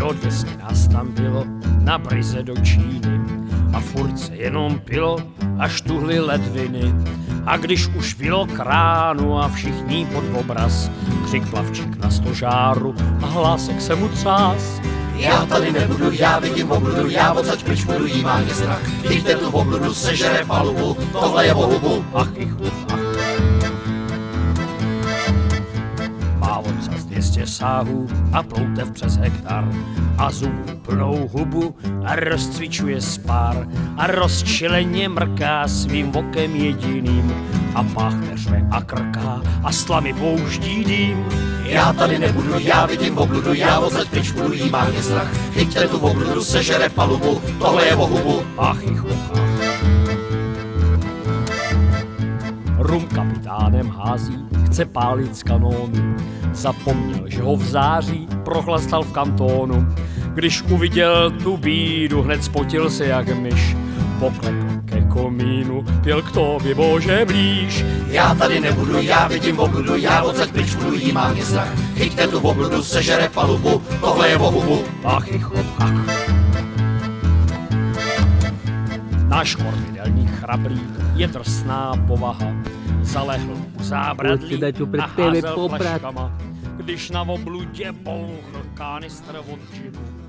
Jo, 200 nás tam bylo na brize do Číny a furt se jenom pilo, až tuhly ledviny. A když už vylo kránu a všichni pod obraz, křik plavčík na stožáru a hlásek se mu třás. Já tady nebudu, já vidím obludu, já odsaď pryč budu, jí má mě strach. Chyťte tu obludu, sežere palubu, tohle je o hubu. Ach, ach. Má odsaz 200 sáhů a ploutev přes hektar a zubů plnou hubu a rozcvičuje spár a rozčileně mrká svým okem jediným a páchne řve a krká a slamy pouští dým. Já tady nebudu, já vidím obludu, já odsaď pryč budu, jí má mě strach. Chyťte tu obludu, sežere palubu, tohle je o hubu. Ach, ach. Rum kapitánem hází, chce pálit z kanónu. Zapomněl, že ho v září prochlastal v kantónu. Když uviděl tu bídu, hned spotil se jak myš. Poklekl ke komínu, pěl k tobě Bože blíž. Já tady nebudu, já vidím obludu, já odsaď pryč budu, jí má mě strach. Chyťte tu obludu, sežere palubu, tohle je o hubu. Ach, ach. Náš kormidelník chrabrý je drsná povaha. Zalehl u zábradlí a házel flaškama, když na obludě bouchl kanistr od džimu.